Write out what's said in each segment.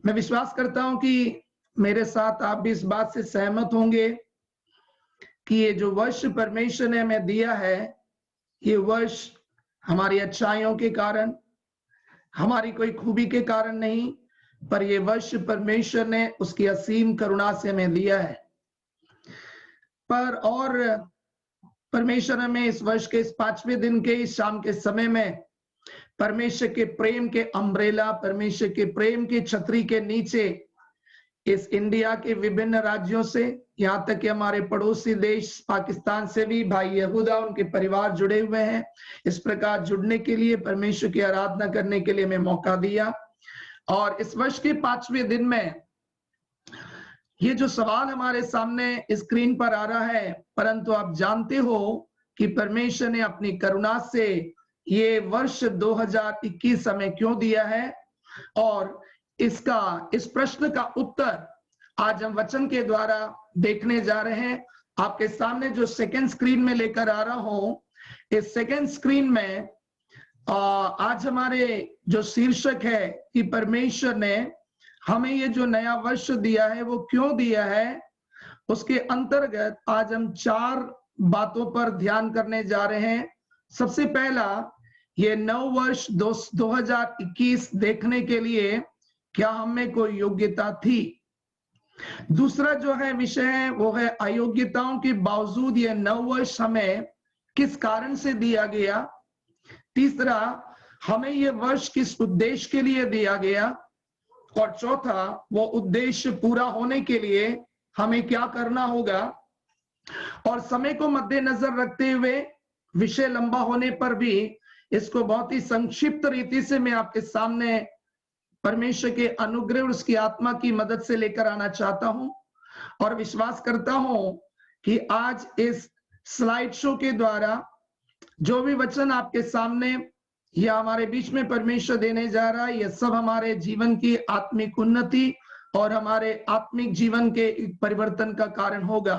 मैं विश्वास करता हूं कि मेरे साथ आप भी इस बात से सहमत होंगे कि ये जो वर्ष परमेश्वर ने हमें दिया है, ये वर्ष हमारी अच्छाइयों के कारण, हमारी कोई खूबी के कारण नहीं, पर ये वर्ष परमेश्वर ने उसकी असीम करुणा से हमें दिया है। पर और परमेश्वर हमें इस वर्ष के इस 5वें दिन के इस शाम के समय में परमेश्वर के प्रेम के अम्ब्रेला, परमेश्वर के प्रेम की छतरी के नीचे इस इंडिया के विभिन्न राज्यों से, यहाँ तक कि हमारे पड़ोसी देश पाकिस्तान से भी भाई यहूदा उनके परिवार जुड़े हुए हैं। इस प्रकार जुड़ने के लिए, परमेश्वर की आराधना करने के लिए हमें मौका दिया। और इस वर्ष के 5वें दिन में ये जो सवाल हमारे सामने स्क्रीन पर आ रहा है, परंतु आप जानते हो कि परमेश्वर ने अपनी करुणा से ये वर्ष 2021 हमें क्यों दिया है, और इस प्रश्न का उत्तर आज हम वचन के द्वारा देखने जा रहे हैं। आपके सामने जो सेकंड स्क्रीन में लेकर आ रहा हूं, इस सेकंड स्क्रीन में आज हमारे जो शीर्षक है कि परमेश्वर ने हमें ये जो नया वर्ष दिया है वो क्यों दिया है, उसके अंतर्गत आज हम 4 बातों पर ध्यान करने जा रहे हैं। सबसे पहला, ये नव वर्ष 2021 देखने के लिए क्या हमें कोई योग्यता थी। दूसरा जो है विषय है वो है अयोग्यताओं के बावजूद ये नव वर्ष हमें किस कारण से दिया गया। तीसरा, हमें ये वर्ष किस उद्देश्य के लिए दिया गया। और चौथा, वो उद्देश्य पूरा होने के लिए हमें क्या करना होगा। और समय को मद्देनजर रखते हुए, विषय लंबा होने पर भी इसको बहुत ही संक्षिप्त रीति से मैं आपके सामने परमेश्वर के अनुग्रह और उसकी आत्मा की मदद से लेकर आना चाहता हूं। और विश्वास करता हूं कि आज इस स्लाइड शो के द्वारा जो भी वचन आपके सामने या हमारे बीच में परमेश्वर देने जा रहा है, यह सब हमारे जीवन की आत्मिक उन्नति और हमारे आत्मिक जीवन के परिवर्तन का कारण होगा।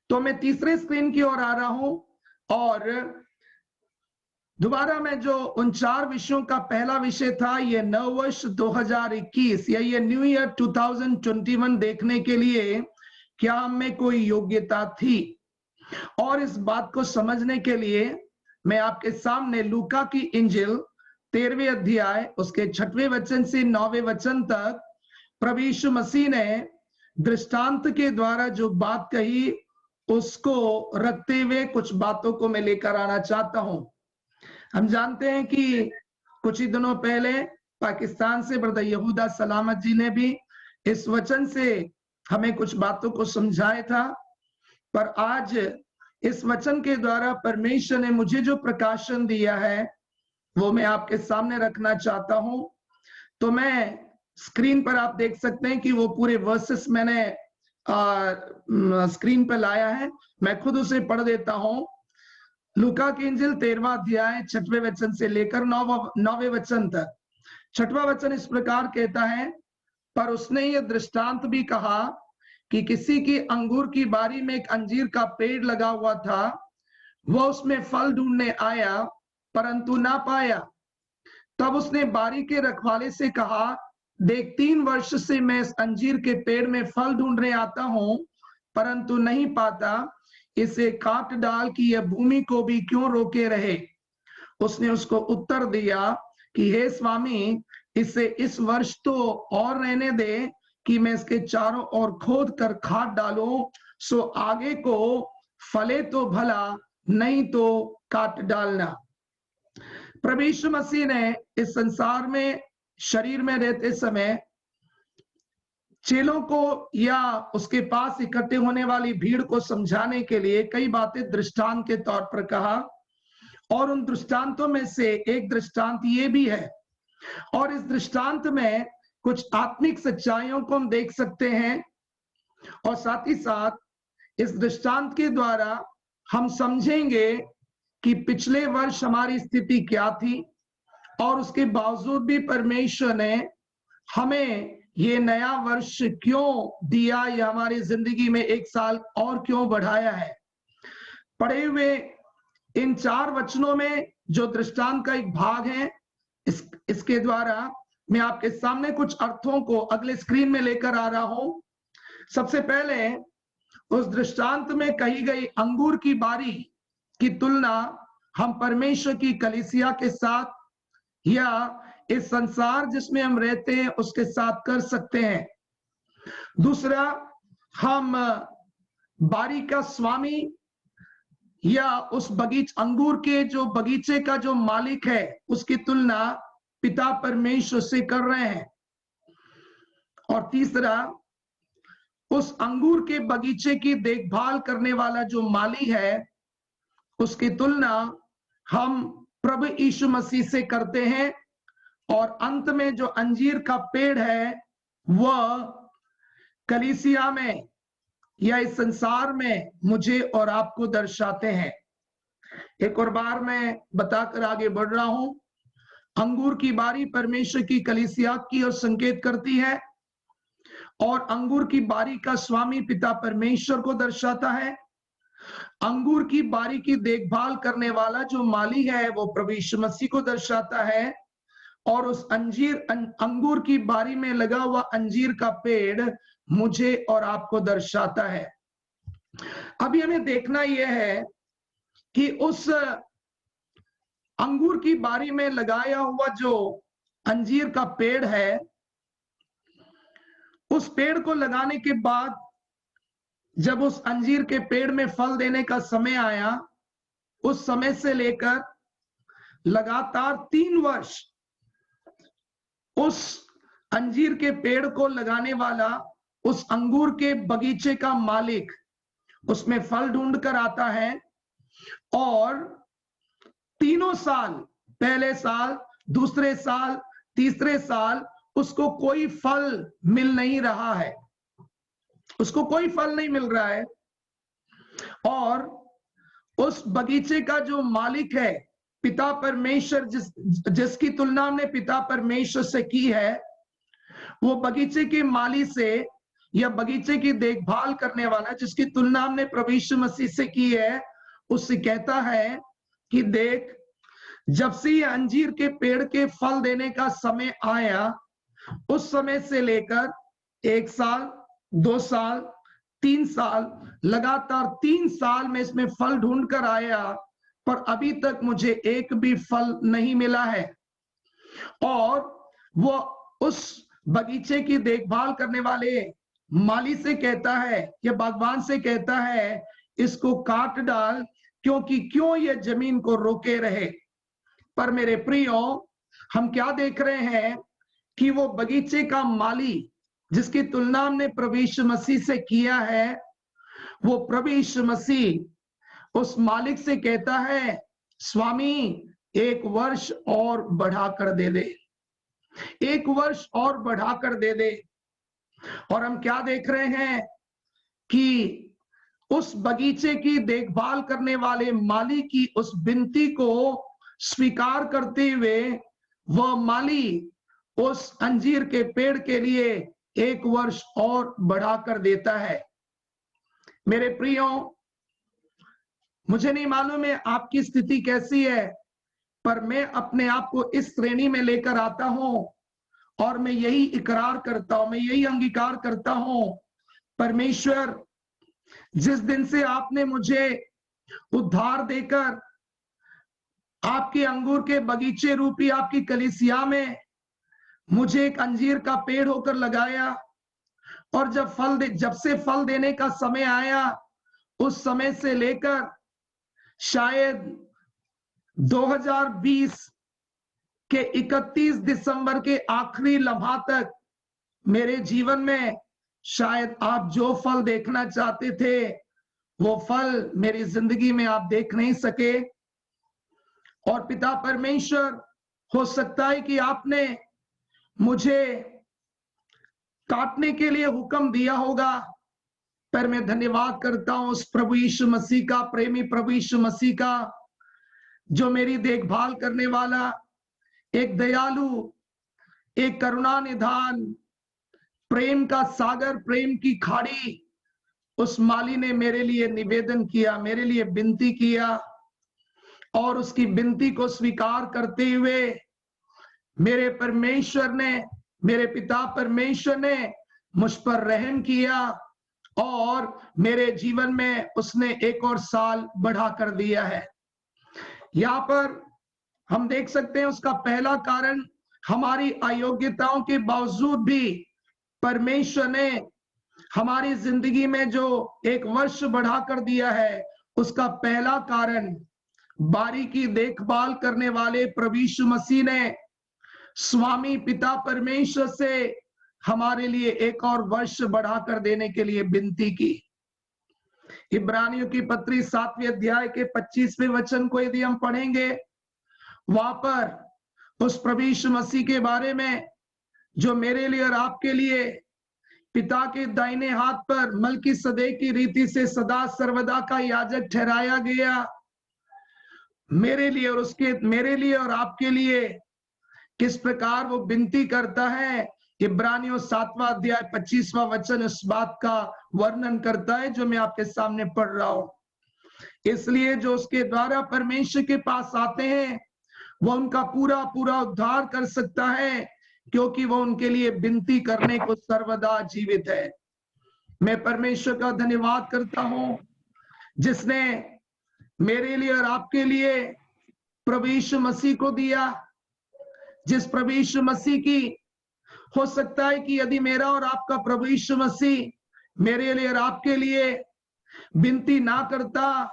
तो मैं तीसरे स्क्रीन की ओर आ रहा हूं और दोबारा मैं जो उन 4 विषयों का पहला विषय था, ये नव वर्ष 2021 या ये न्यू ईयर 2021 देखने के लिए क्या हमें कोई योग्यता थी। और इस बात को समझने के लिए मैं आपके सामने लूका की इंजिल 13वें अध्याय उसके 6वें वचन से 9वें वचन तक प्रभु यीशु मसीह ने दृष्टांत के द्वारा जो बात कही उसको रखते हुए कुछ बातों को मैं लेकर आना चाहता हूं। हम जानते हैं कि कुछ ही दिनों पहले पाकिस्तान से ब्रदर यहूदा सलामत जी ने भी इस वचन से हमें कुछ बातों को समझाया था। पर आज इस वचन के द्वारा परमेश्वर ने मुझे जो प्रकाशन दिया है वो मैं आपके सामने रखना चाहता हूं। तो मैं स्क्रीन पर आप देख सकते हैं कि वो पूरे वर्सेस मैंने स्क्रीन पर लाया है। मैं खुद उसे पढ़ देता हूं। लूका की इंजिल 13वां अध्याय 6वें वचन से लेकर 9वें वचन तक। 6वां वचन इस प्रकार कहता है, पर उसने ये दृष्टांत भी कहा कि किसी की अंगूर की बारी में एक अंजीर का पेड़ लगा हुआ था। वह उसमें फल ढूंढने आया परंतु ना पाया। तब उसने बारी के रखवाले से कहा, देख 3 वर्ष से मैं इस अंजीर के पेड़ में फल ढूंढने आता हूं परंतु नहीं पाता। इसे काट डाल कि यह भूमि को भी क्यों रोके रहे। उसने उसको उत्तर दिया कि हे स्वामी, इसे इस वर्ष तो और रहने दे कि मैं इसके चारों ओर खोद कर खाद डालूं, सो आगे को फले तो भला, नहीं तो काट डालना। प्रभु यीशु मसीह ने इस संसार में शरीर में रहते समय चेलों को या उसके पास इकट्ठे होने वाली भीड़ को समझाने के लिए कई बातें दृष्टांत के तौर पर कहा। और उन दृष्टांतों में से एक दृष्टांत ये भी है। और इस दृष्टांत में कुछ आत्मिक सच्चाइयों को हम देख सकते हैं और साथ ही साथ इस दृष्टांत के द्वारा हम समझेंगे कि पिछले वर्ष हमारी स्थिति क्या थी और उसके बावजूद भी परमेश्वर ने हमें ये नया वर्ष क्यों दिया या हमारी जिंदगी में 1 साल और क्यों बढ़ाया है। पढ़े हुए इन 4 वचनों में जो दृष्टांत का एक भाग है, इसके द्वारा मैं आपके सामने कुछ अर्थों को अगले स्क्रीन में लेकर आ रहा हूं। सबसे पहले उस दृष्टांत में कही गई अंगूर की बारी की तुलना हम परमेश्वर की कलीसिया के साथ या इस संसार जिसमें हम रहते हैं उसके साथ कर सकते हैं। दूसरा, हम बारी का स्वामी या उस अंगूर के जो बगीचे का जो मालिक है उसकी तुलना पिता परमेश्वर से कर रहे हैं। और तीसरा, उस अंगूर के बगीचे की देखभाल करने वाला जो माली है उसकी तुलना हम प्रभु यीशु मसीह से करते हैं। और अंत में जो अंजीर का पेड़ है वह कलीसिया में या इस संसार में मुझे और आपको दर्शाते हैं। एक और बार मैं बताकर आगे बढ़ रहा हूं। अंगूर की बारी परमेश्वर की कलीसिया की ओर संकेत करती है और अंगूर की बारी का स्वामी पिता परमेश्वर को दर्शाता है। अंगूर की बारी की देखभाल करने वाला जो माली है वो प्रभु यीशु मसीह को दर्शाता है। और उस अंगूर की बारी में लगा हुआ अंजीर का पेड़ मुझे और आपको दर्शाता है। अभी हमें देखना यह है कि उस अंगूर की बारी में लगाया हुआ जो अंजीर का पेड़ है, उस पेड़ को लगाने के बाद जब उस अंजीर के पेड़ में फल देने का समय आया, उस समय से लेकर लगातार 3 वर्ष उस अंजीर के पेड़ को लगाने वाला उस अंगूर के बगीचे का मालिक उसमें फल ढूंढ कर आता है। और तीनों साल, पहले साल, दूसरे साल, तीसरे साल उसको कोई फल मिल नहीं रहा है, उसको कोई फल नहीं मिल रहा है। और उस बगीचे का जो मालिक है पिता परमेश्वर, जिसकी तुलना हमने पिता परमेश्वर से की है, वो बगीचे के माली से या बगीचे की देखभाल करने वाला जिसकी तुलना हमने प्रभु यीशु मसीह से की है, उससे कहता है कि देख, जब से ये अंजीर के पेड़ के फल देने का समय आया, उस समय से लेकर 1 साल, 2 साल, 3 साल, लगातार 3 साल में इसमें फल ढूंढ कर आया, पर अभी तक मुझे एक भी फल नहीं मिला है। और वो उस बगीचे की देखभाल करने वाले माली से कहता है या बागवान से कहता है, इसको काट डाल, क्योंकि क्यों ये जमीन को रोके रहे। पर मेरे प्रियो, हम क्या देख रहे हैं कि वो बगीचे का माली जिसकी तुलना हमने प्रभु यीशु मसीह से किया है, वो प्रभु यीशु मसीह उस मालिक से कहता है, स्वामी 1 वर्ष और बढ़ा कर दे दे, 1 वर्ष और बढ़ा कर दे दे। और हम क्या देख रहे हैं कि उस बगीचे की देखभाल करने वाले माली की उस विनती को स्वीकार करते हुए वह माली उस अंजीर के पेड़ के लिए 1 वर्ष और बढ़ा कर देता है। मेरे प्रियो, मुझे नहीं मालूम है आपकी स्थिति कैसी है, पर मैं अपने आप को इस श्रेणी में लेकर आता हूं और मैं यही इकरार करता हूं, मैं यही अंगीकार करता हूं, परमेश्वर, जिस दिन से आपने मुझे उद्धार देकर आपके अंगूर के बगीचे रूपी आपकी कलीसिया में मुझे एक अंजीर का पेड़ होकर लगाया, और जब से फल देने का समय आया, उस समय से लेकर शायद 2020 के 31 दिसंबर के आखिरी लम्हा तक मेरे जीवन में शायद आप जो फल देखना चाहते थे वो फल मेरी जिंदगी में आप देख नहीं सके। और पिता परमेश्वर, हो सकता है कि आपने मुझे काटने के लिए हुक्म दिया होगा, पर मैं धन्यवाद करता हूं उस प्रभु यीशु मसीह का, प्रेमी प्रभु यीशु मसीह का, जो मेरी देखभाल करने वाला, एक दयालु, एक करुणा निधान, प्रेम का सागर, प्रेम की खाड़ी, उस माली ने मेरे लिए निवेदन किया, मेरे लिए विनती किया। और उसकी विनती को स्वीकार करते हुए मेरे परमेश्वर ने, मेरे पिता परमेश्वर ने मुझ पर रहम किया और मेरे जीवन में उसने एक और साल बढ़ा कर दिया है। यहाँ पर हम देख सकते हैं उसका पहला कारण, हमारी अयोग्यताओं के बावजूद भी परमेश्वर ने हमारी जिंदगी में जो एक वर्ष बढ़ा कर दिया है, उसका पहला कारण बारीकी देखभाल करने वाले प्रभु यीशु मसीह ने स्वामी पिता परमेश्वर से हमारे लिए एक और वर्ष बढ़ाकर देने के लिए विनती की। इब्रानियों की पत्री 7वें अध्याय के 25वें वचन को यदि हम पढ़ेंगे, वहां पर उस प्रभु यीशु मसीह के बारे में जो मेरे लिए और आपके लिए पिता के दाहिने हाथ पर मलकीसदेक की रीति से सदा सर्वदा का याजक ठहराया गया, मेरे लिए और आपके लिए किस प्रकार वो विनती करता है। इब्रानियों 7वां अध्याय 25वां वचन इस बात का वर्णन करता है जो मैं आपके सामने पढ़ रहा हूं। इसलिए जो उसके द्वारा परमेश्वर के पास आते हैं वो उनका पूरा पूरा उद्धार कर सकता है, क्योंकि वो उनके लिए विनती करने को सर्वदा जीवित है। मैं परमेश्वर का धन्यवाद करता हूं जिसने मेरे लिए और आपके लिए प्रभु यीशु मसीह को दिया, जिस प्रभु यीशु मसीह की, हो सकता है कि यदि मेरा और आपका प्रभु यीशु मसीह मेरे लिए और आपके लिए विनती ना करता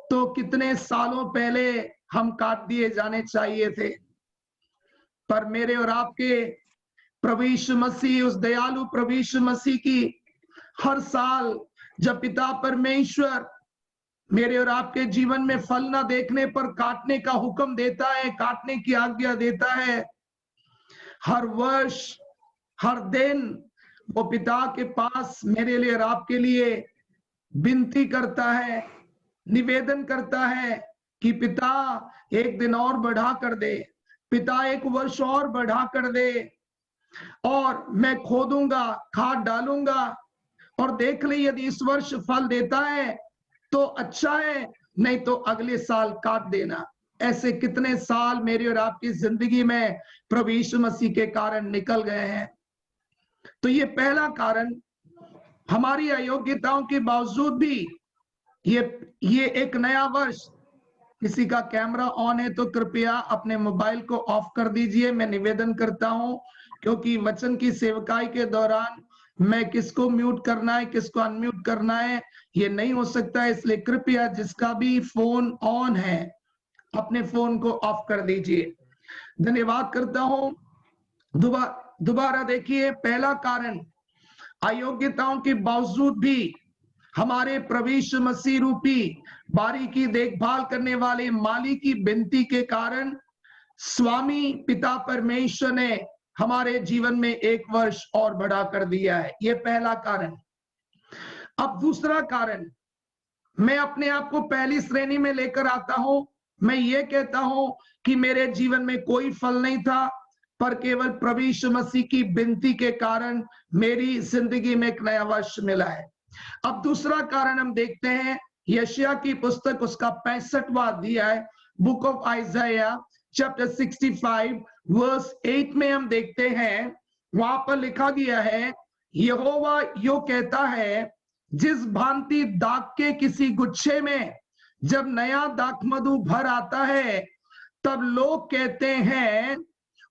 तो कितने सालों पहले हम काट दिए जाने चाहिए थे। पर मेरे और आपके प्रभु यीशु मसीह, उस दयालु प्रभु यीशु मसीह की हर साल जब पिता परमेश्वर मेरे और आपके जीवन में फल ना देखने पर काटने का हुक्म देता है, काटने की आज्ञा देता है, हर वर्ष हर दिन वो पिता के पास मेरे लिए और आपके लिए विनती करता है, निवेदन करता है कि पिता एक दिन और बढ़ा कर दे, पिता एक वर्ष और बढ़ा कर दे, और मैं खोदूंगा, खाद डालूंगा और देख ले यदि इस वर्ष फल देता है तो अच्छा है, नहीं तो अगले साल काट देना। ऐसे कितने साल मेरी और आपकी जिंदगी में प्रभु यीशु मसीह के कारण निकल गए हैं। तो ये पहला कारण, हमारी अयोग्यताओं के बावजूद भी ये एक नया वर्ष। किसी का कैमरा ऑन है तो कृपया अपने मोबाइल को ऑफ कर दीजिए, मैं निवेदन करता हूं, क्योंकि वचन की सेवकाई के दौरान मैं किसको म्यूट करना है, किसको अनम्यूट करना है, ये नहीं हो सकता है। इसलिए कृपया जिसका भी फोन ऑन है अपने फोन को ऑफ कर दीजिए। धन्यवाद करता हूं। दोबारा देखिए, पहला कारण, अयोग्यताओं के बावजूद भी हमारे प्रभु यीशु मसीह रूपी बारीकी देखभाल करने वाले मालिक की विनती के कारण स्वामी पिता परमेश्वर ने हमारे जीवन में एक वर्ष और बढ़ा कर दिया है। यह पहला कारण। अब दूसरा कारण, मैं अपने आप को पहली श्रेणी में लेकर आता हूं। मैं ये कहता हूं कि मेरे जीवन में कोई फल नहीं था, पर केवल प्रभु यीशु मसीह की विनती के कारण मेरी जिंदगी में एक नया वर्ष मिला है। अब दूसरा कारण हम देखते हैं, यशायाह की पुस्तक उसका 65वां अध्याय, book of Isaiah chapter 65 verse 8 में हम देखते हैं, वहां पर लिखा गया है, यहोवा यो कहता है, जिस भांति दाख के किसी गुच्छे में जब नया दाख मधु भर आता है तब लोग कहते हैं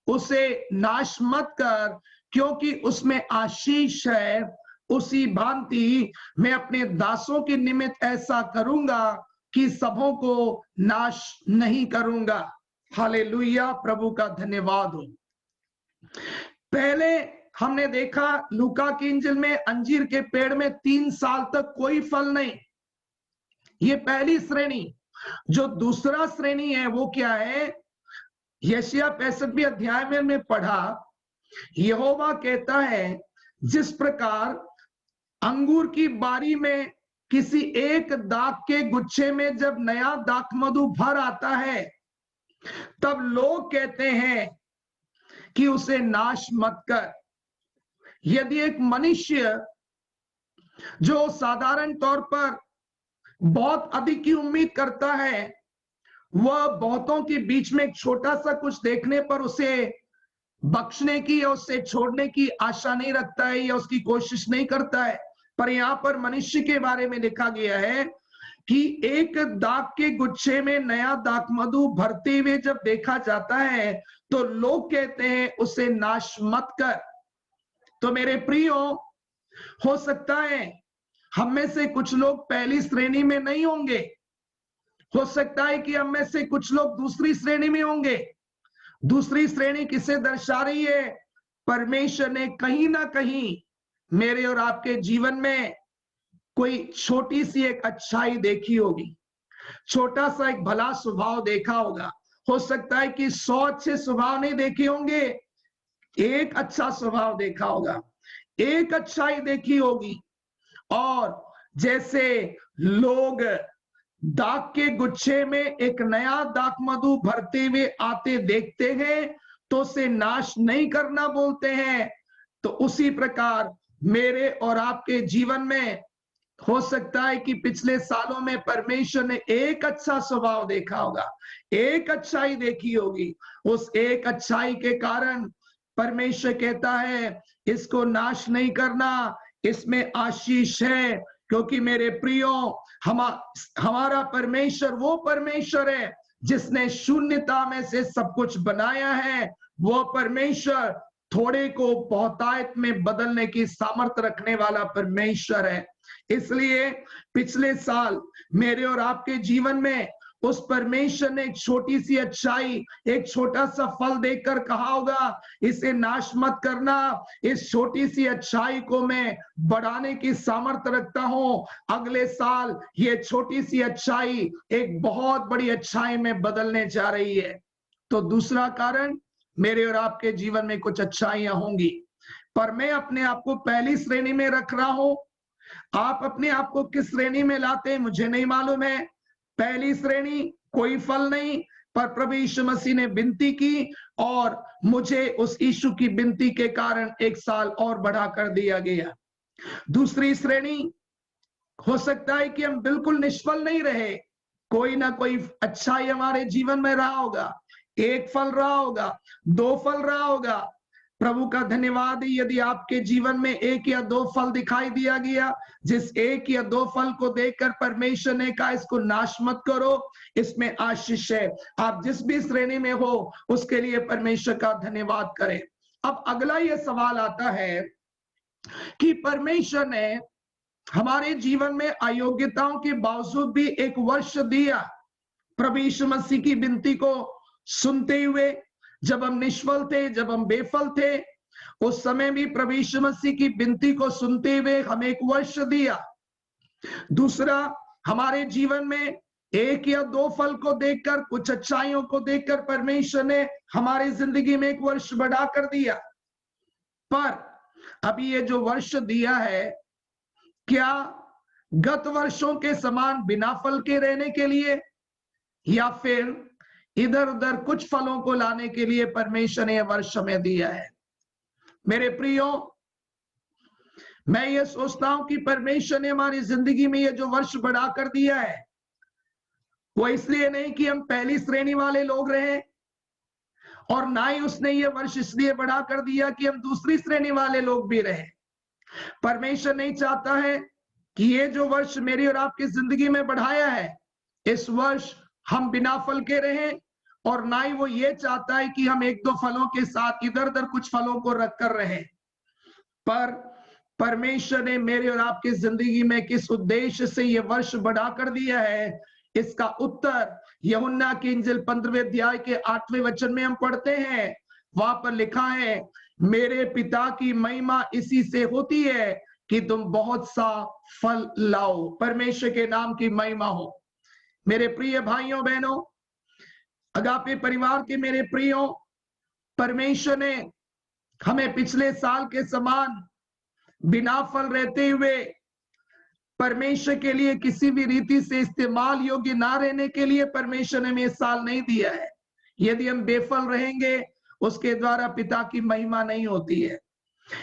उसे नाश मत कर क्योंकि उसमें आशीष है, उसी भांति मैं अपने दासों के निमित्त ऐसा करूंगा कि सबों को नाश नहीं करूंगा। हालेलुया, प्रभु का धन्यवाद हो। पहले हमने देखा लूका की इंजिल में अंजीर के पेड़ में 3 साल तक कोई फल नहीं, ये पहली श्रेणी। जो दूसरा श्रेणी है वो क्या है, यशायाह 65वें अध्याय में हमने पढ़ा, यहोवा कहता है, जिस प्रकार अंगूर की बारी में किसी एक दाख के गुच्छे में जब नया दाख मधु भर आता है तब लोग कहते हैं कि उसे नाश मत कर। यदि एक मनुष्य जो साधारण तौर पर बहुत अधिक की उम्मीद करता है, वह बहुतों के बीच में एक छोटा सा कुछ देखने पर उसे बख्शने की या उससे छोड़ने की आशा नहीं रखता है या उसकी कोशिश नहीं करता है। पर यहाँ पर मनुष्य के बारे में लिखा गया है कि एक दाख के गुच्छे में नया दाख मधु भरते हुए जब देखा जाता है तो लोग कहते हैं उसे नाश मत कर। तो मेरे प्रियो, हो सकता है हम में से कुछ लोग पहली श्रेणी में नहीं होंगे, हो सकता है कि हम में से कुछ लोग दूसरी श्रेणी में होंगे। दूसरी श्रेणी किसे दर्शा रही है? परमेश्वर ने कहीं ना कहीं मेरे और आपके जीवन में कोई छोटी सी एक अच्छाई देखी होगी, छोटा सा एक भला स्वभाव देखा होगा। हो सकता है कि 100 अच्छे स्वभाव नहीं देखे होंगे, एक अच्छा स्वभाव देखा होगा, एक अच्छाई देखी होगी। और जैसे लोग दाख के गुच्छे में एक नया दाख मधु भरते हुए आते देखते हैं तो उसे नाश नहीं करना बोलते हैं, तो उसी प्रकार मेरे और आपके जीवन में हो सकता है कि पिछले सालों में परमेश्वर ने एक अच्छा स्वभाव देखा होगा, एक अच्छाई देखी होगी। उस एक अच्छाई के कारण परमेश्वर कहता है इसको नाश नहीं करना, इसमें आशीष है। क्योंकि मेरे प्रियो, हमारा परमेश्वर वो परमेश्वर है जिसने शून्यता में से सब कुछ बनाया है। वो परमेश्वर थोड़े को बहुतायत में बदलने की सामर्थ्य रखने वाला परमेश्वर है। इसलिए पिछले साल मेरे और आपके जीवन में उस परमेश्वर ने एक छोटी सी अच्छाई, एक छोटा सा फल देखकर कहा होगा इसे नाश मत करना, इस छोटी सी अच्छाई को मैं बढ़ाने की सामर्थ्य रखता हूं। अगले साल ये छोटी सी अच्छाई एक बहुत बड़ी अच्छाई में बदलने जा रही है। तो दूसरा कारण, मेरे और आपके जीवन में कुछ अच्छाइयां होंगी, पर मैं अपने आप को पहली श्रेणी में रख रहा हूं। आप अपने आप को किस श्रेणी में लाते हैं मुझे नहीं मालूम है। पहली श्रेणी कोई फल नहीं, पर प्रभु यीशु मसीह ने विनती की और मुझे उस यीशु की विनती के कारण एक साल और बढ़ा कर दिया गया। दूसरी श्रेणी, हो सकता है कि हम बिल्कुल निष्फल नहीं रहे, कोई ना कोई अच्छाई हमारे जीवन में रहा होगा, एक फल रहा होगा, 2 फल रहा होगा। प्रभु का धन्यवाद है यदि आपके जीवन में 1 या 2 फल दिखाई दिया गया, जिस 1 या 2 फल को देखकर परमेश्वर ने कहा इसको नाश मत करो, इसमें आशीष है। आप जिस भी श्रेणी में हो उसके लिए परमेश्वर का धन्यवाद करें। अब अगला यह सवाल आता है कि परमेश्वर ने हमारे जीवन में अयोग्यताओं के बावजूद भी एक वर्ष दिया प्रभु यीशु मसीह की विनती को सुनते हुए। जब हम निष्फल थे, जब हम बेफल थे, उस समय भी प्रभु यीशु मसीह की विनती को सुनते हुए हमें एक वर्ष दिया। दूसरा, हमारे जीवन में 1 या 2 फल को देखकर, कुछ अच्छाइयों को देखकर परमेश्वर ने हमारी जिंदगी में एक वर्ष बढ़ा कर दिया। पर अभी ये जो वर्ष दिया है, क्या गत वर्षों के समान बिना फल के रहने के लिए या फिर इधर उधर कुछ फलों को लाने के लिए परमेश्वर ने यह वर्ष हमें दिया है? मेरे प्रियो, मैं ये सोचता हूं कि परमेश्वर ने हमारी जिंदगी में ये जो वर्ष बढ़ा कर दिया है वो इसलिए नहीं कि हम पहली श्रेणी वाले लोग रहे, और ना ही उसने ये वर्ष इसलिए बढ़ा कर दिया कि हम दूसरी श्रेणी वाले लोग भी रहे। परमेश्वर नहीं चाहता है कि ये जो वर्ष मेरी और आपकी जिंदगी में बढ़ाया है, इस वर्ष हम बिना फल के रहें, और ना ही वो ये चाहता है कि हम 1-2 फलों के साथ इधर उधर कुछ फलों को रख कर रहें। पर परमेश्वर ने मेरे और आपकी जिंदगी में किस उद्देश्य से ये वर्ष बढ़ा कर दिया है, इसका उत्तर यूहन्ना की इंजील 15वें अध्याय के 8वें वचन में हम पढ़ते हैं। वहां पर लिखा है, मेरे पिता की महिमा इसी से होती है कि तुम बहुत सा फल लाओ। परमेश्वर के नाम की महिमा हो। मेरे प्रिय भाइयों बहनों, अगापे परिवार के मेरे प्रियो, परमेश्वर ने हमें पिछले साल के समान बिना फल रहते हुए, परमेश्वर के लिए किसी भी रीति से इस्तेमाल योग्य ना रहने के लिए परमेश्वर ने हमें साल नहीं दिया है। यदि हम बेफल रहेंगे, उसके द्वारा पिता की महिमा नहीं होती है।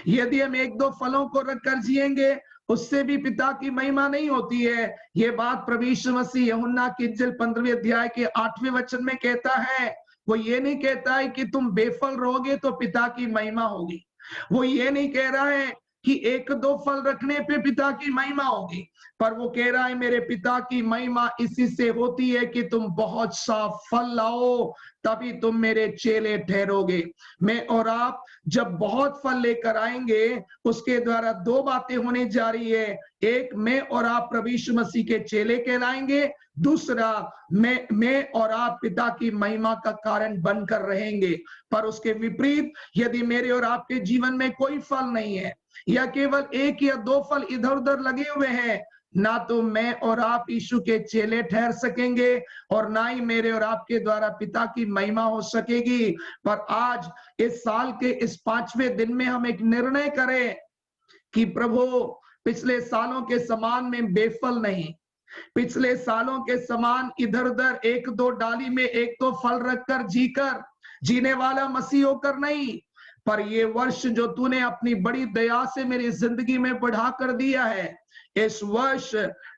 यदि हम 1-2 फलों को रखकर जिएंगे, उससे भी पिता की महिमा नहीं होती है। ये बात प्रभु यीशु मसीह यूहन्ना की इंजील 15वें अध्याय के 8वें वचन में कहता है। वो ये नहीं कहता है कि तुम बेफल रहोगे तो पिता की महिमा होगी। वो ये नहीं कह रहा है कि एक दो फल रखने पे पिता की महिमा होगी, पर वो कह रहा है मेरे पिता की महिमा इसी से होती है कि तुम बहुत सा फल लाओ, तभी तुम मेरे चेले ठहरोगे। मैं और आप जब बहुत फल लेकर आएंगे, उसके द्वारा दो बातें होने जा रही है। एक, मैं और आप प्रभु यीशु मसीह के चेले कहलाएंगे। दूसरा, मैं और आप पिता की महिमा का कारण बनकर रहेंगे। पर उसके विपरीत यदि मेरे और आपके जीवन में कोई फल नहीं है, या केवल एक या दो फल इधर उधर लगे हुए हैं, ना तो मैं और आप यीशु के चेले ठहर सकेंगे और ना ही मेरे और आपके द्वारा पिता की महिमा हो सकेगी। पर आज इस साल के इस 5वें दिन में हम एक निर्णय करें कि प्रभु, पिछले सालों के समान में बेफल नहीं, पिछले सालों के समान इधर उधर एक दो डाली में एक दो फल रखकर जीने वाला मसीह होकर नहीं, पर ये वर्ष जो तूने अपनी बड़ी दया से मेरी जिंदगी में बढ़ा कर दिया है, इस वर्ष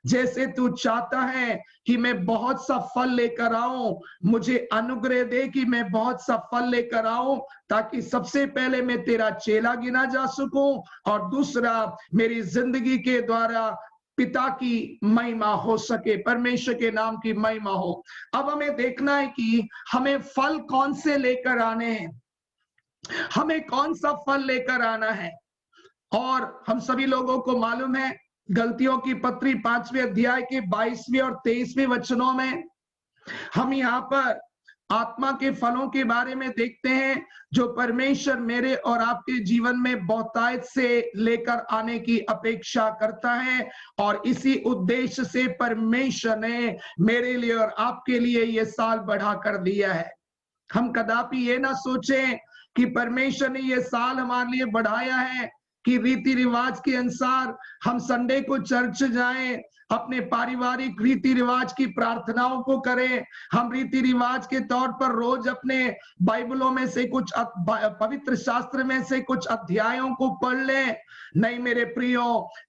जैसे तू चाहता है कि मैं बहुत सा फल लेकर आऊं, मुझे अनुग्रह दे कि मैं बहुत सा फल लेकर आऊं, ताकि सबसे पहले मैं तेरा चेला गिना जा सकूं, और दूसरा, मेरी जिंदगी के द्वारा पिता की महिमा हो सके, परमेश्वर के नाम की महिमा हो। अब हमें देखना है कि हमें फल कौन से लेकर आने हैं, हमें कौन सा फल लेकर आना है। और हम सभी लोगों को मालूम है, गलतियों की पत्री 5वें अध्याय के 22वें और 23वें वचनों में हम यहाँ पर आत्मा के फलों के बारे में देखते हैं, जो परमेश्वर मेरे और आपके जीवन में बहुतायत से लेकर आने की अपेक्षा करता है। और इसी उद्देश्य से परमेश्वर ने मेरे लिए और आपके लिए ये साल बढ़ा कर दिया है। हम कदापि ये ना सोचें कि परमेश्वर ने ये साल हमारे लिए बढ़ाया है कि रीति रिवाज के अनुसार हम संडे को चर्च जाएं, अपने पारिवारिक रीति रिवाज की प्रार्थनाओं को करें, हम रीति रिवाज के तौर पर रोज अपने बाइबलों में से कुछ पवित्र शास्त्र में से कुछ अध्यायों को पढ़ लें। नहीं मेरे प्रियो,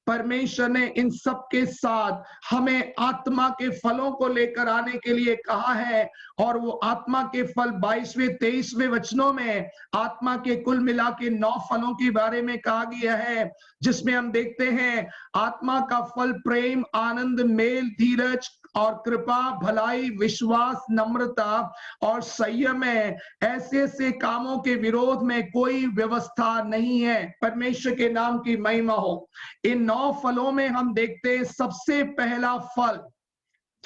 परमेश्वर ने इन सब के साथ हमें आत्मा के फलों को लेकर आने के लिए कहा है। और वो आत्मा के फल 22वें 23वें वचनों में आत्मा के कुल मिला के 9 फलों के बारे में कहा गया है, जिसमें हम देखते हैं आत्मा का फल प्रेम, आनंद, मेल, धीरज और कृपा, भलाई, विश्वास, नम्रता और संयम है। ऐसे ऐसे कामों के विरोध में कोई व्यवस्था नहीं है। परमेश्वर के नाम की महिमा हो। इन 9 फलों में हम देखते हैं सबसे पहला फल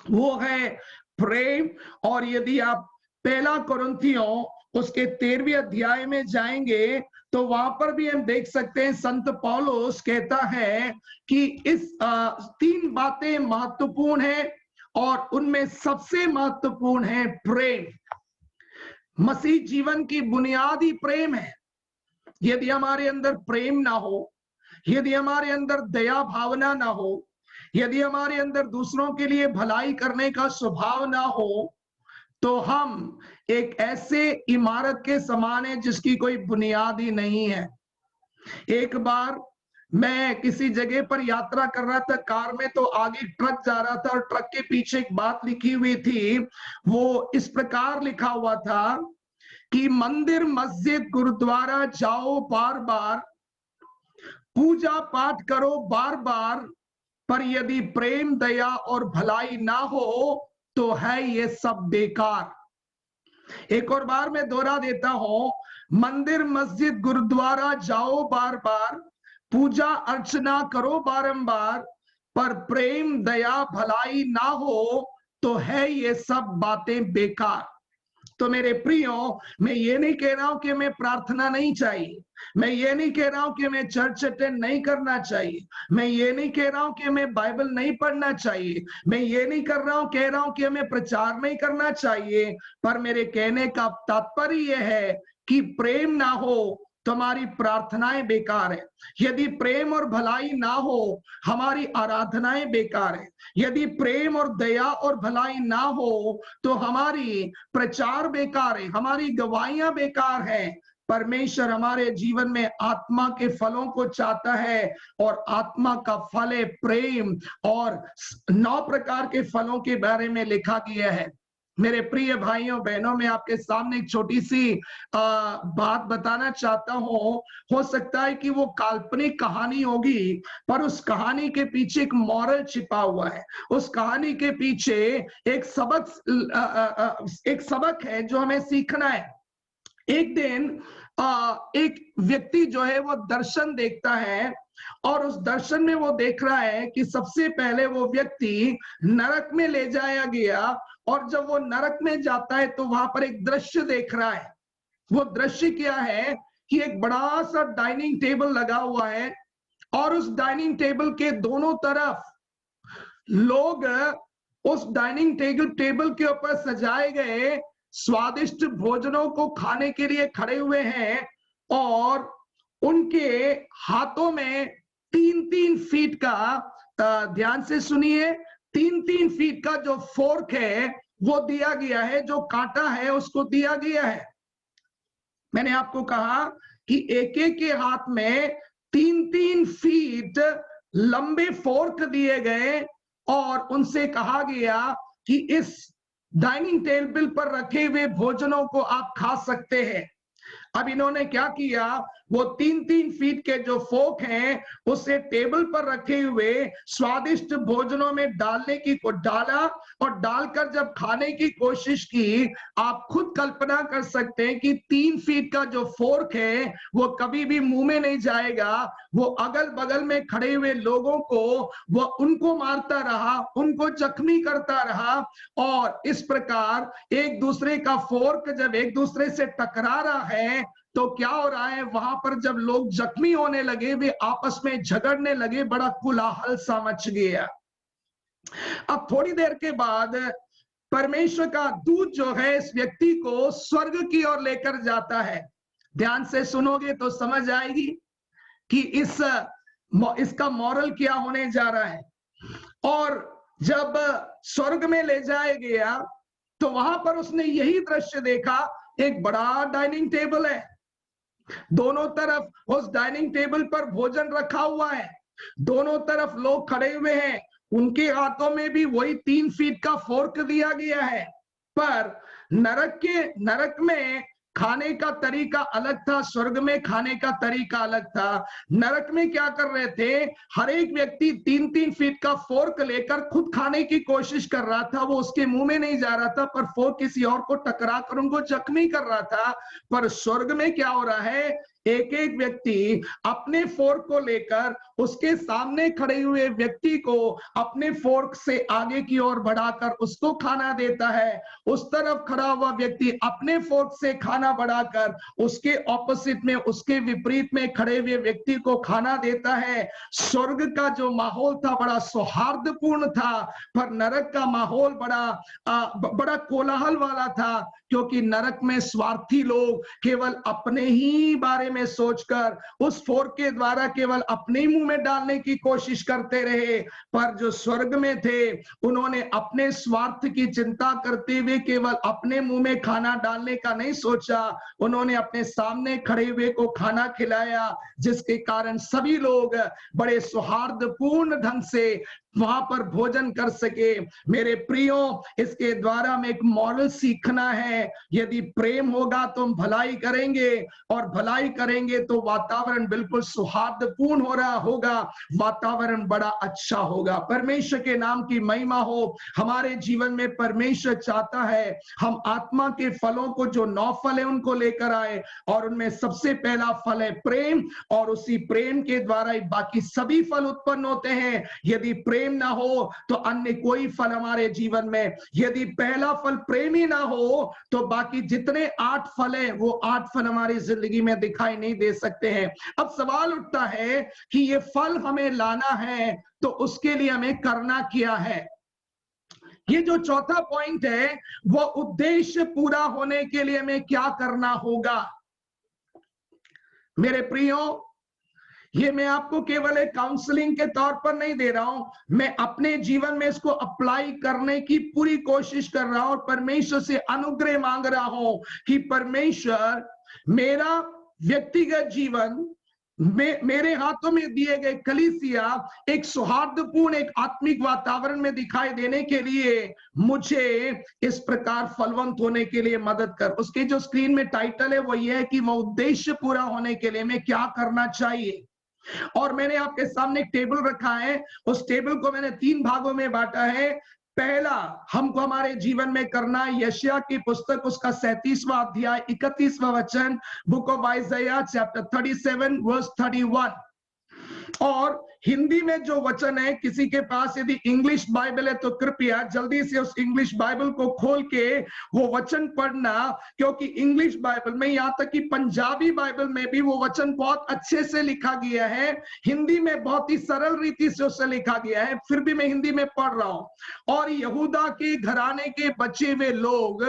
वो है प्रेम। और यदि आप पहला कुरिन्थियों उसके 13वें अध्याय में जाएंगे तो वहां पर भी हम देख सकते हैं संत पौलुस कहता है कि इस 3 बातें महत्वपूर्ण हैं और उनमें सबसे महत्वपूर्ण है प्रेम। मसीह जीवन की बुनियादी प्रेम है। यदि हमारे अंदर प्रेम ना हो, यदि हमारे अंदर दया भावना ना हो, यदि हमारे अंदर दूसरों के लिए भलाई करने का स्वभाव ना हो, तो हम एक ऐसे इमारत के समान है जिसकी कोई बुनियाद ही नहीं है। एक बार मैं किसी जगह पर यात्रा कर रहा था कार में, तो आगे ट्रक जा रहा था और ट्रक के पीछे एक बात लिखी हुई थी। वो इस प्रकार लिखा हुआ था कि मंदिर, मस्जिद, गुरुद्वारा जाओ बार बार, पूजा पाठ करो बार बार, पर यदि प्रेम, दया और भलाई ना हो तो है ये सब बेकार। एक और बार मैं दोहरा देता हूं, मंदिर, मस्जिद, गुरुद्वारा जाओ बार बार, पूजा अर्चना करो बारंबार, पर प्रेम, दया, भलाई ना हो तो है ये सब बातें बेकार। तो मेरे प्रियो, मैं ये नहीं कह रहा हूं कि मैं प्रार्थना नहीं चाहिए, मैं ये नहीं कह रहा हूं कि मैं चर्च अटेंड नहीं करना चाहिए, मैं ये नहीं कह रहा हूं कि मैं बाइबल नहीं पढ़ना चाहिए, मैं ये नहीं कह रहा हूं कि हमें प्रचार नहीं करना चाहिए। पर मेरे कहने का तात्पर्य यह है कि प्रेम ना हो तो हमारी प्रार्थनाएं बेकार है। यदि प्रेम और भलाई ना हो, हमारी आराधनाएं बेकार है। यदि प्रेम और दया और भलाई ना हो तो हमारी प्रचार बेकार है, हमारी गवाहियां बेकार है। परमेश्वर हमारे जीवन में आत्मा के फलों को चाहता है, और आत्मा का फल है प्रेम। और 9 प्रकार के फलों के बारे में लिखा गया है। मेरे प्रिय भाइयों बहनों, मैं आपके सामने एक छोटी सी बात बताना चाहता हूं। हो सकता है कि वो काल्पनिक कहानी होगी, पर उस कहानी के पीछे एक मॉरल छिपा हुआ है। उस कहानी के पीछे एक सबक है जो हमें सीखना है। एक दिन एक व्यक्ति जो है वो दर्शन देखता है, और उस दर्शन में वो देख रहा है कि सबसे पहले वो व्यक्ति नरक में ले जाया गया, और जब वो नरक में जाता है तो वहां पर एक दृश्य देख रहा है। वो दृश्य क्या है कि एक बड़ा सा डाइनिंग टेबल लगा हुआ है, और उस डाइनिंग टेबल के दोनों तरफ लोग उस डाइनिंग टेबल के ऊपर सजाए गए स्वादिष्ट भोजनों को खाने के लिए खड़े हुए हैं, और उनके हाथों में 3-3 फीट का, ध्यान से सुनिए, 3-3 फीट का जो फोर्क है वो दिया गया है, जो कांटा है उसको दिया गया है। मैंने आपको कहा कि एक एक के हाथ में 3-3 फीट लंबे फोर्क दिए गए, और उनसे कहा गया कि इस डाइनिंग टेबल पर रखे हुए भोजनों को आप खा सकते हैं। अब इन्होंने क्या किया, वो 3-3 फीट के जो फोक हैं उसे टेबल पर रखे हुए स्वादिष्ट भोजनों में डालने की को डाला, और डालकर जब खाने की कोशिश की, आप खुद कल्पना कर सकते हैं कि 3 फीट का जो फोर्क है वो कभी भी मुंह में नहीं जाएगा। वो अगल बगल में खड़े हुए लोगों को वो उनको मारता रहा, उनको जख्मी करता रहा, और इस प्रकार एक दूसरे का फोर्क जब एक दूसरे से टकरा रहा है तो क्या हो रहा है, वहां पर जब लोग जख्मी होने लगे, वे आपस में झगड़ने लगे, बड़ा कोलाहल सा मच गया। अब थोड़ी देर के बाद परमेश्वर का दूत जो है इस व्यक्ति को स्वर्ग की ओर लेकर जाता है। ध्यान से सुनोगे तो समझ आएगी कि इसका मॉरल क्या होने जा रहा है। और जब स्वर्ग में ले जाया गया तो वहां पर उसने यही दृश्य देखा, एक बड़ा डाइनिंग टेबल है, दोनों तरफ उस डाइनिंग टेबल पर भोजन रखा हुआ है, दोनों तरफ लोग खड़े हुए हैं, उनके हाथों में भी वही 3 फीट का फोर्क दिया गया है। पर नरक में खाने का तरीका अलग था, स्वर्ग में खाने का तरीका अलग था। नरक में क्या कर रहे थे, हर एक व्यक्ति 3-3 फीट का फोर्क लेकर खुद खाने की कोशिश कर रहा था, वो उसके मुंह में नहीं जा रहा था, पर फोर्क किसी और को टकरा कर उनको जख्मी कर रहा था। पर स्वर्ग में क्या हो रहा है, एक एक व्यक्ति अपने फोर्क को लेकर उसके सामने खड़े हुए व्यक्ति को अपने फोर्क से आगे की ओर बढ़ाकर उसको खाना देता है। उस तरफ खड़ा हुआ व्यक्ति अपने फोर्क से खाना बढ़ाकर उसके ऑपोजिट में, उसके विपरीत में खड़े हुए व्यक्ति को खाना देता है। स्वर्ग का जो माहौल था बड़ा सौहार्दपूर्ण था, पर नरक का माहौल बड़ा कोलाहल वाला था, क्योंकि नरक में स्वार्थी लोग केवल अपने ही बारे में सोचकर उस फोर्क के द्वारा केवल अपने मुंह में डालने की कोशिश करते रहे। पर जो स्वर्ग में थे उन्होंने अपने स्वार्थ की चिंता करते हुए केवल अपने मुंह में खाना डालने का नहीं सोचा, उन्होंने अपने सामने खड़े हुए को खाना खिलाया, जिसके कारण सभी लोग बड़े सौहार्दपूर्ण ढंग से वहां पर भोजन कर सके। मेरे प्रियो, इसके द्वारा हमें एक मॉरल सीखना है, यदि प्रेम होगा तो हम भलाई करेंगे, और भलाई करेंगे तो वातावरण बिल्कुल सौहार्दपूर्ण हो रहा होगा, वातावरण बड़ा अच्छा होगा। परमेश्वर के नाम की महिमा हो। हमारे जीवन में परमेश्वर चाहता है हम आत्मा के फलों को, जो 9 फल है, उनको लेकर आए, और उनमें सबसे पहला फल है प्रेम, और उसी प्रेम के द्वारा ही बाकी सभी फल उत्पन्न होते हैं। यदि प्रेम ना हो तो अन्य कोई फल हमारे जीवन में, यदि पहला फल प्रेम ही ना हो तो बाकी जितने 8 फल हैं वो 8 फल हमारी जिंदगी में दिखाई नहीं दे सकते हैं। अब सवाल उठता है कि ये फल हमें लाना है तो उसके लिए हमें करना क्या है। ये जो चौथा पॉइंट है, वो उद्देश्य पूरा होने के लिए हमें क्या करना होगा। मेरे प्रियो, ये मैं आपको केवल एक काउंसलिंग के तौर पर नहीं दे रहा हूं, मैं अपने जीवन में इसको अप्लाई करने की पूरी कोशिश कर रहा हूं, और परमेश्वर से अनुग्रह मांग रहा हूं कि परमेश्वर मेरा व्यक्तिगत जीवन, मेरे हाथों में दिए गए कलीसिया एक सौहार्दपूर्ण, एक आत्मिक वातावरण में दिखाई देने के लिए मुझे इस प्रकार फलवंत होने के लिए मदद कर। उसके जो स्क्रीन में टाइटल है वो ये है कि वो उद्देश्य पूरा होने के लिए मैं क्या करना चाहिए। और मैंने आपके सामने एक टेबल रखा है, उस टेबल को मैंने 3 भागों में बांटा है। पहला हमको हमारे जीवन में करना, यशायाह की पुस्तक उसका 37वां अध्याय 31वां वचन, book of Isaiah chapter 37 verse 31। और हिंदी में जो वचन है, किसी के पास यदि इंग्लिश बाइबल है तो कृपया जल्दी से उस इंग्लिश बाइबल को खोल के वो वचन पढ़ना, क्योंकि इंग्लिश बाइबल में, यहां तक कि पंजाबी बाइबल में भी वो वचन बहुत अच्छे से लिखा गया है। हिंदी में बहुत ही सरल रीति से उसे लिखा गया है, फिर भी मैं हिंदी में पढ़ रहा हूं। और यहूदा के घराने के बचे हुए लोग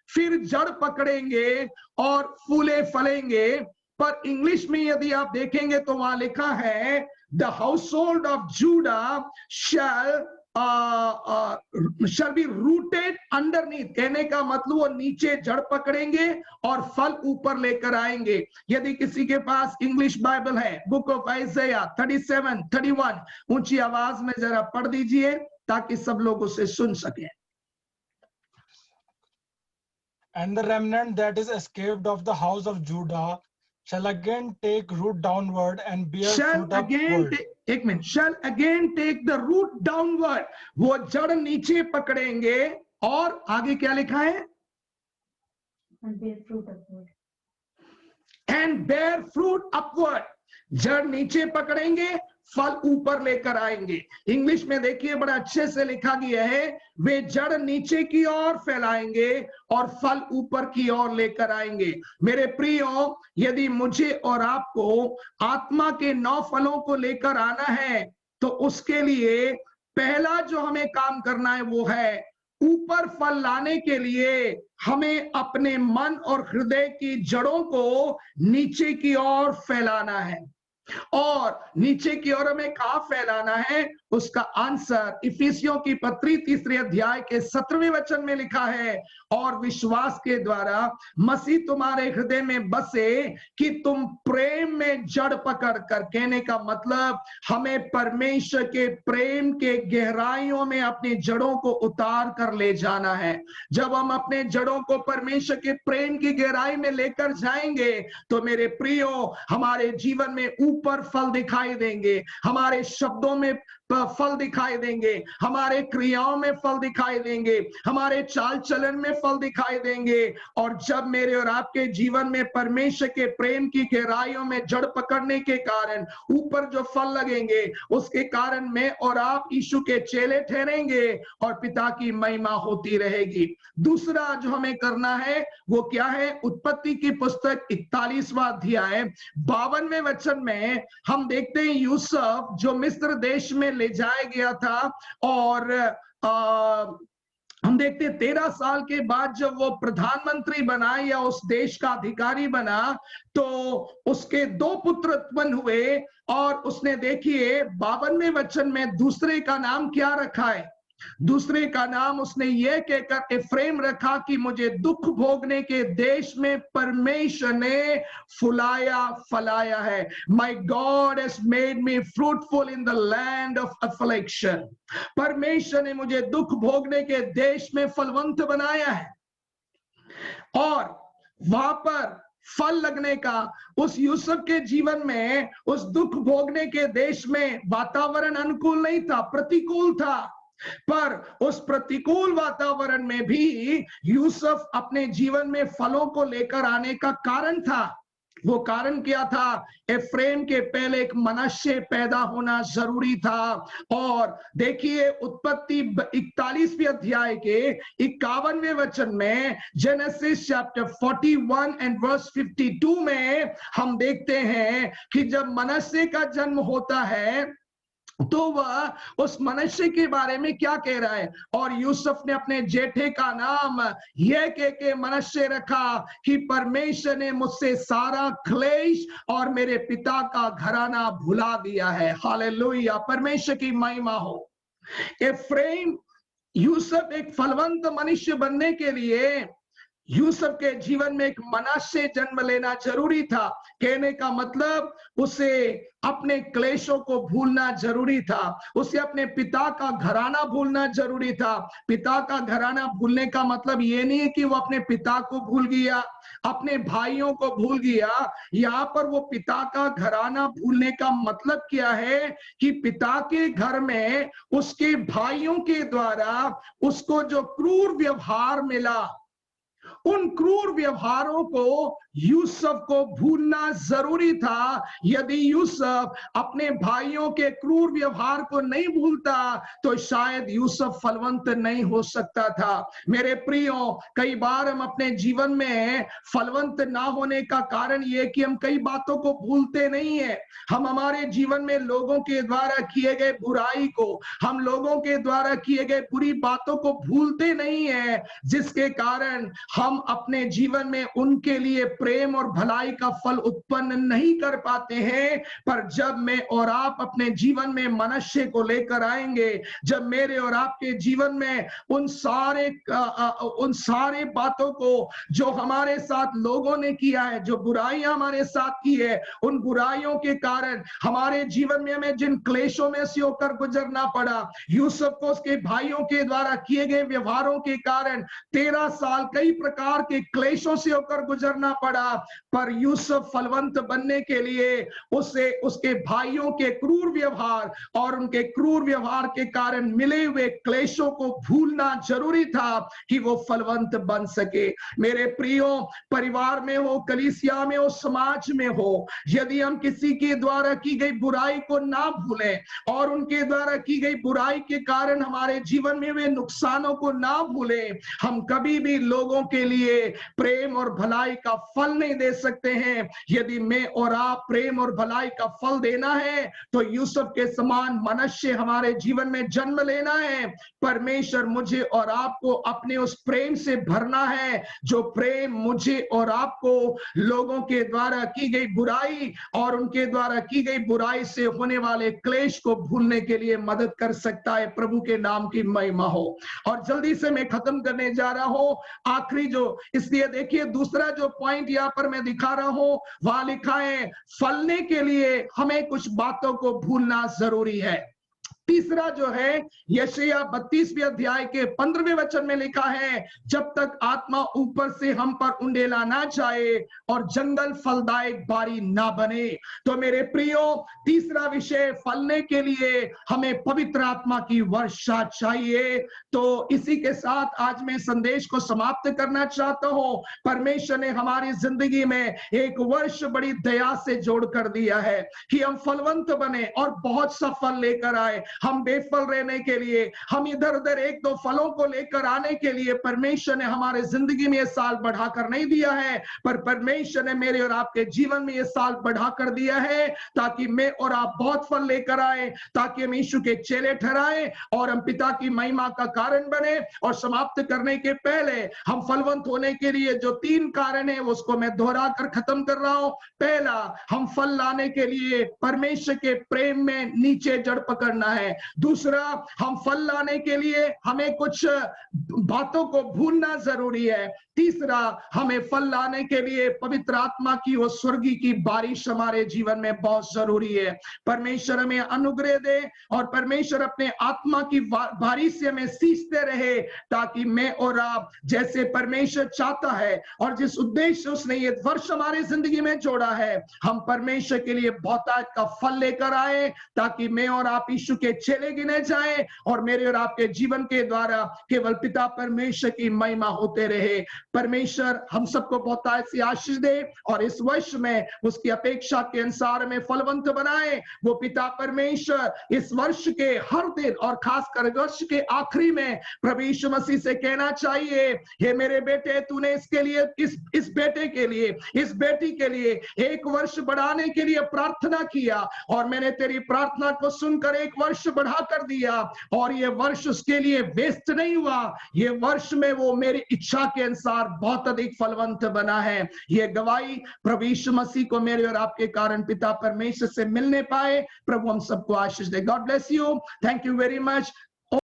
फिर जड़ पकड़ेंगे और फूले फलेंगे। पर इंग्लिश में यदि आप देखेंगे तो वहां लिखा है the household of JUDA shall be rooted underneath. कहने का मतलब वो नीचे जड़ पकड़ेंगे और फल ऊपर लेकर आएंगे। यदि किसी के पास इंग्लिश बाइबल है, बुक ऑफ आइज़ाया 37, 31, ऊंची आवाज में जरा पढ़ दीजिए ताकि सब लोग उसे सुन सकें। And the remnant that is escaped of the house of Judah shall again take root downward and bear fruit upward. एक minute, shall again take the root downward, वो जड़ नीचे पकड़ेंगे और आगे क्या लिखा है? And bear fruit upward. And bear fruit upward, जड़ नीचे पकड़ेंगे, फल ऊपर लेकर आएंगे। इंग्लिश में देखिए बड़ा अच्छे से लिखा गया है, वे जड़ नीचे की ओर फैलाएंगे और फल ऊपर की ओर लेकर आएंगे। मेरे प्रियो, यदि मुझे और आपको आत्मा के 9 फलों को लेकर आना है तो उसके लिए पहला जो हमें काम करना है वो है, ऊपर फल लाने के लिए हमें अपने मन और हृदय की जड़ों को नीचे की ओर फैलाना है। और नीचे की ओर हमें कहां फैलाना है, उसका आंसर इफिसियों की पत्री 3 अध्याय के 17वें वचन में लिखा है, और विश्वास के द्वारा मसीह तुम्हारे हृदय में बसे कि तुम प्रेम में जड़ पकड़ कर। कहने का मतलब हमें परमेश्वर के प्रेम के गहराइयों में अपनी जड़ों को उतार कर ले जाना है। जब हम अपने जड़ों को परमेश्वर के प्रेम की गहराई में लेकर जाएंगे तो मेरे प्रियो, हमारे जीवन में ऊपर फल दिखाई देंगे, हमारे शब्दों में फल दिखाई देंगे, हमारे क्रियाओं में फल दिखाई देंगे, हमारे चाल चलन में फल दिखाई देंगे। और जब मेरे और आपके जीवन में परमेश्वर के प्रेम की गहराइयों में जड़ पकड़ने के कारण ऊपर जो फल लगेंगे, उसके कारण मैं और आप यीशु के चेले ठहरेंगे और पिता की महिमा होती रहेगी। दूसरा जो हमें करना है वो क्या है? उत्पत्ति की पुस्तक 41वां अध्याय 52वें वचन में हम देखते हैं यूसुफ जो मिस्र देश में ले जाया गया था, और हम देखते हैं 13 साल के बाद जब वो प्रधानमंत्री बना या उस देश का अधिकारी बना तो उसके 2 पुत्र उत्पन्न हुए। और उसने देखिए 52वें वचन में दूसरे का नाम क्या रखा है? दूसरे का नाम उसने यह कहकर एफ्रेम रखा कि मुझे दुख भोगने के देश में परमेश्वर ने फुलाया फलाया है। My God has made me fruitful in the land of affliction. परमेश्वर ने मुझे दुख भोगने के देश में फलवंत बनाया है। और वहां पर फल लगने का उस यूसुफ के जीवन में, उस दुख भोगने के देश में वातावरण अनुकूल नहीं था, प्रतिकूल था। पर उस प्रतिकूल वातावरण में भी यूसुफ अपने जीवन में फलों को लेकर आने का कारण था। वो कारण क्या था? एफ्रेम के पहले एक मनश्शे पैदा होना जरूरी था। और देखिए उत्पत्ति 41वें अध्याय के 51वें वचन में, जेनेसिस चैप्टर 41 एंड वर्स 52 में हम देखते हैं कि जब मनश्शे का जन्म होता है तो वह उस मनुष्य के बारे में क्या कह रहा है? और यूसुफ ने अपने जेठे का नाम यह कह के मनुष्य रखा कि परमेश्वर ने मुझसे सारा क्लेश और मेरे पिता का घराना भुला दिया है। हालेलुया, परमेश्वर की महिमा हो। एफ्रेम, यूसुफ एक फलवंत मनुष्य बनने के लिए यूसुफ के जीवन में एक मनासे जन्म लेना जरूरी था। कहने का मतलब उसे अपने क्लेशों को भूलना जरूरी था, उसे अपने पिता का घराना भूलना जरूरी था। पिता का घराना भूलने का मतलब ये नहीं है कि वो अपने पिता को भूल गया, अपने भाइयों को भूल गया। यहाँ पर वो पिता का घराना भूलने का मतलब क्या है कि पिता के घर में उसके भाइयों के द्वारा उसको जो क्रूर व्यवहार मिला, उन क्रूर व्यवहारों को यूसुफ को भूलना जरूरी था। यदि यूसुफ अपने भाइयों के क्रूर व्यवहार को नहीं भूलता तो शायद यूसुफ फलवंत नहीं हो सकता था। मेरे प्रियो, कई बार हम अपने जीवन में फलवंत ना होने का कारण ये कि हम कई बातों को भूलते नहीं है। हम हमारे जीवन में लोगों के द्वारा किए गए बुराई को, हम लोगों के द्वारा किए गए बुरी बातों को भूलते नहीं है, जिसके कारण हम अपने जीवन में उनके लिए प्रेम और भलाई का फल उत्पन्न नहीं कर पाते हैं। पर जब मैं और आप अपने जीवन में मनुष्य को लेकर आएंगे, जब मेरे और आपके जीवन में उन सारे बातों को जो हमारे साथ लोगों ने किया है, जो बुराइयां हमारे साथ की है, उन बुराइयों के कारण हमारे जीवन में हमें जिन क्लेशों में से होकर गुजरना पड़ा, यूसुफ को उसके भाइयों के द्वारा किए गए व्यवहारों के कारण 13 साल कई प्रकार के क्लेशों से होकर गुजरना पड़ा। पर यूसुफ फलवंत बनने के लिए उसे उसके भाइयों के क्रूर व्यवहार और उनके क्रूर व्यवहार के कारण मिले हुए क्लेशों को भूलना जरूरी था कि वो फलवंत बन सके। मेरे प्रियो, परिवार में हो, कलीसिया में हो, समाज में हो, यदि हम किसी के द्वारा की गई बुराई को ना भूलें और उनके द्वारा की गई बुराई के कारण हमारे जीवन में हुए नुकसानों को ना भूलें, हम कभी भी लोगों के लिए प्रेम और भलाई का फल नहीं दे सकते हैं। यदि मैं और आप प्रेम और भलाई का फल देना है तो यूसुफ के समान मनुष्य हमारे जीवन में जन्म लेना है। परमेश्वर मुझे और आपको अपने उस प्रेम से भरना है, जो प्रेम मुझे और आपको लोगों के द्वारा की गई बुराई और उनके द्वारा की गई बुराई से होने वाले क्लेश को भूलने के लिए मदद कर सकता है। प्रभु के नाम की महिमा हो। और जल्दी से मैं खत्म करने जा रहा हूं, आखिरी जो, इसलिए देखिए दूसरा जो पॉइंट यहां पर मैं दिखा रहा हूं, वहां लिखा है फलने के लिए हमें कुछ बातों को भूलना जरूरी है। तीसरा जो है यशायाह 32वें अध्याय के 15वें वचन में लिखा है, जब तक आत्मा ऊपर से हम पर उंडेला ना जाए और जंगल फलदायक बारी ना बने। तो मेरे प्रियो, तीसरा विषय, फलने के लिए हमें पवित्र आत्मा की वर्षा चाहिए। तो इसी के साथ आज मैं संदेश को समाप्त करना चाहता हूं। परमेश्वर ने हमारी जिंदगी में एक वर्ष बड़ी दया से जोड़ कर दिया है कि हम फलवंत बने और बहुत सा फल लेकर आए। हम बेफल रहने के लिए, हम इधर उधर एक दो फलों को लेकर आने के लिए परमेश्वर ने हमारे जिंदगी में ये साल बढ़ाकर नहीं दिया है, पर परमेश्वर ने मेरे और आपके जीवन में ये साल बढ़ाकर दिया है ताकि मैं और आप बहुत फल लेकर आए, ताकि हम यीशु के चेले ठहराए और हम पिता की महिमा का कारण बने। और समाप्त करने के पहले हम फलवंत होने के लिए जो 3 कारण है उसको मैं दोहरा कर खत्म कर रहा हूं। पहला, हम फल लाने के लिए परमेश्वर के प्रेम में नीचे जड़ पकड़ना है। दूसरा, हम फल लाने के लिए हमें कुछ बातों को भूलना जरूरी है। तीसरा, हमें फल लाने के लिए पवित्र आत्मा की वो स्वर्गीय की बारिश हमारे जीवन में बहुत जरूरी है। परमेश्वर हमें अनुग्रह दे और परमेश्वर अपने आत्मा की बारिश से हमें सींचते रहे, ताकि मैं और आप जैसे परमेश्वर चाहता है और जिस उद्देश्य उसने ये वर्ष हमारे जिंदगी में जोड़ा है, हम परमेश्वर के लिए बहुतायत का फल लेकर आए, ताकि मैं और आप यीशु के चेले गिने जाए और मेरे और आपके जीवन के द्वारा केवल पिता परमेश्वर की महिमा होते रहे। परमेश्वर हम सबको बहुतायत से आशीष दे और इस वर्ष में उसकी अपेक्षा के अनुसार में फलवंत बनाए। वो पिता परमेश्वर इस वर्ष के हर दिन और खासकर वर्ष के आखिरी में प्रभु यीशु मसीह से कहना चाहिए, हे मेरे बेटे, तूने इसके लिए इस बेटे के लिए, इस बेटी के लिए 1 वर्ष बढ़ाने के लिए प्रार्थना किया और मैंने तेरी प्रार्थना को सुनकर 1 वर्ष बढ़ा कर दिया और ये वर्ष उसके लिए वेस्ट नहीं हुआ। ये वर्ष में वो मेरी इच्छा के अनुसार बहुत अधिक फलवंत बना है। ये गवाही प्रभु यीशु मसीह को मेरे और आपके कारण पिता परमेश्वर से मिलने पाए। प्रभु हम सबको आशीष दे। God bless you. Thank you very much.